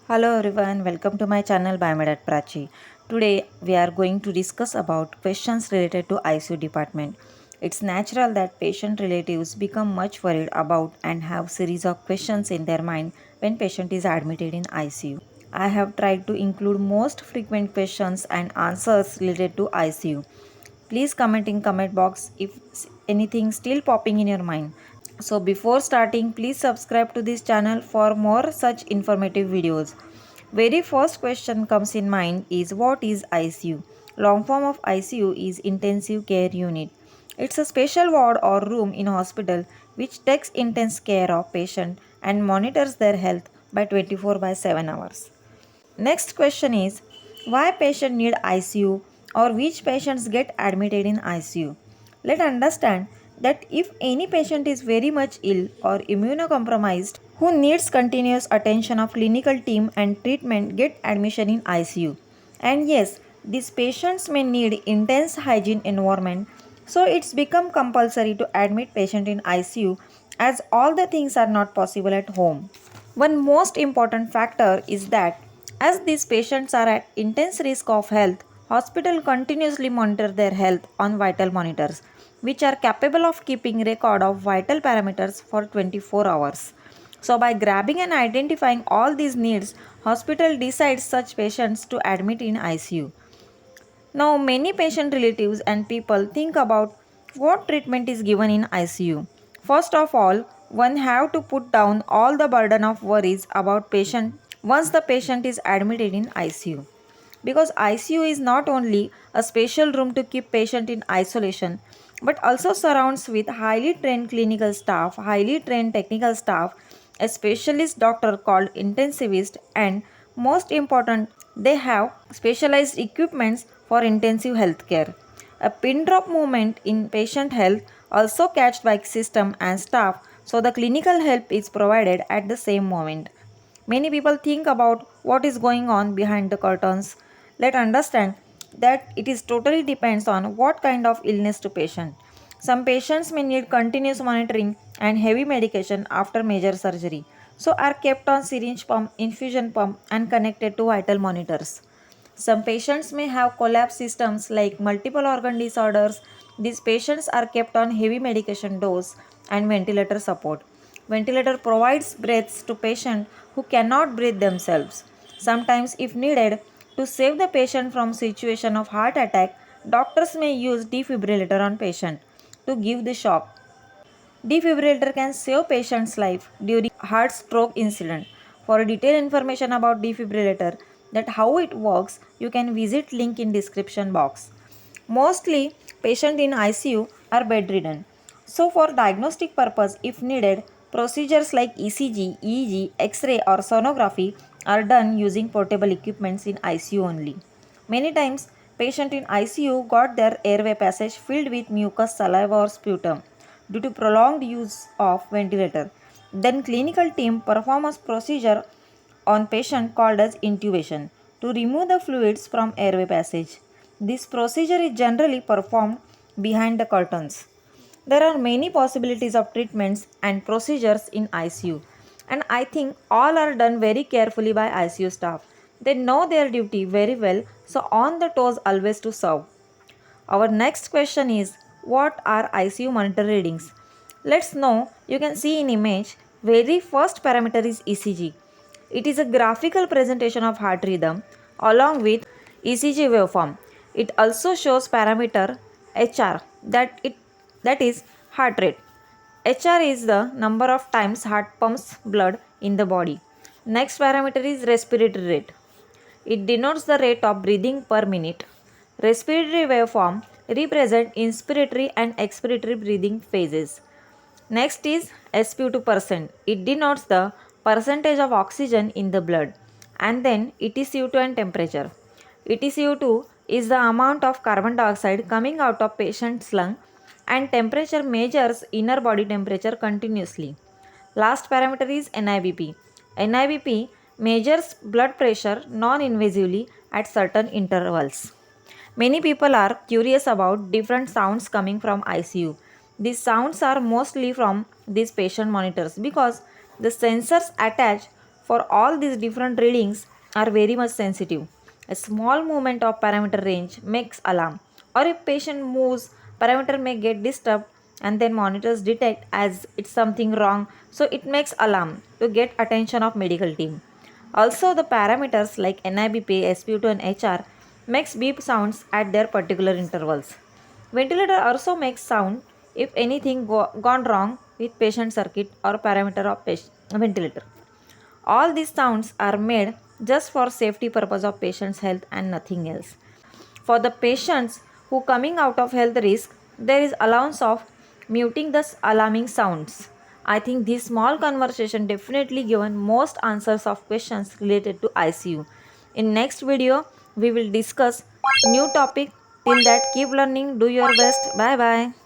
Hello everyone, welcome to my channel Biomed Prachi. Today we are going to discuss about questions related to ICU department. It's natural that patient relatives become much worried about and have series of questions in their mind when patient is admitted in ICU. I have tried to include most frequent questions and answers related to ICU. Please comment in comment box if anything still popping in your mind. So before starting, please subscribe to this channel for more such informative videos. Very first question comes in mind is what is ICU? Long form of ICU is intensive care unit. It's a special ward or room in hospital which takes intense care of patient and monitors their health by 24 by 7 hours. Next question is why patient need ICU or which patients get admitted in ICU. Let's understand that if any patient is very much ill or immunocompromised who needs continuous attention of clinical team and treatment get admission in ICU. And yes, these patients may need intense hygiene environment, so it's become compulsory to admit patient in ICU as all the things are not possible at home. One most important factor is that as these patients are at intense risk of health, hospital continuously monitor their health on vital monitors which are capable of keeping record of vital parameters for 24 hours. So by grabbing and identifying all these needs, hospital decides such patients to admit in ICU. Now, many patient relatives and people think about what treatment is given in ICU. First of all, one have to put down all the burden of worries about patient once the patient is admitted in ICU. Because ICU is not only a special room to keep patient in isolation, but also surrounds with highly trained clinical staff, highly trained technical staff, a specialist doctor called intensivist, and most important, they have specialized equipments for intensive health care. A pin drop movement in patient health also catched by system and staff, so the clinical help is provided at the same moment. Many people think about what is going on behind the curtains. Let's understand that it is totally depends on what kind of illness to patient. Some patients may need continuous monitoring and heavy medication after major surgery, so are kept on syringe pump, infusion pump and connected to vital monitors. Some patients may have collapse systems like multiple organ disorders. These patients are kept on heavy medication dose and ventilator support. Ventilator provides breaths to patients who cannot breathe themselves. Sometimes if needed to save the patient from situation of heart attack, doctors may use defibrillator on patient to give the shock. Defibrillator can save patient's life during heart stroke incident. For detailed information about defibrillator, that how it works, you can visit link in description box. Mostly patients in ICU are bedridden. So for diagnostic purpose if needed, procedures like ECG, EEG, X-ray or sonography are done using portable equipments in ICU only. Many times patient in ICU got their airway passage filled with mucus, saliva or sputum due to prolonged use of ventilator. Then clinical team perform a procedure on patient called as intubation to remove the fluids from airway passage. This procedure is generally performed behind the curtains. There are many possibilities of treatments and procedures in ICU, and I think all are done very carefully by ICU staff. They know their duty very well, so on the toes always to serve. Our next question is what are ICU monitor readings? Let's know. You can see in image very first parameter is ECG. It is a graphical presentation of heart rhythm along with ECG waveform. It also shows parameter HR that is heart rate. HR is the number of times heart pumps blood in the body. Next parameter is respiratory rate. It denotes the rate of breathing per minute. Respiratory waveform represent inspiratory and expiratory breathing phases. Next is SpO2%. It denotes the percentage of oxygen in the blood. And then EtCO2 and temperature. EtCO2 is the amount of carbon dioxide coming out of patient's lung and temperature measures inner body temperature continuously. Last parameter is NIBP. NIBP measures blood pressure non-invasively at certain intervals. Many people are curious about different sounds coming from ICU. These sounds are mostly from these patient monitors because the sensors attached For all these different readings are very much sensitive. A small movement of parameter range makes alarm, or if patient moves, parameter may get disturbed and then monitors detect as it's something wrong, so it makes alarm to get attention of medical team. Also, the parameters like NIBP, SpO2 and HR makes beep sounds at their particular intervals. Ventilator also makes sound if anything gone wrong with patient circuit or parameter of ventilator. All these sounds are made just for safety purpose of patient's health and nothing else. For the patients who coming out of health risk, there is allowance of muting the alarming sounds. I think this small conversation definitely given most answers of questions related to ICU. In next video, we will discuss new topic. Till that, keep learning, do your best. Bye bye.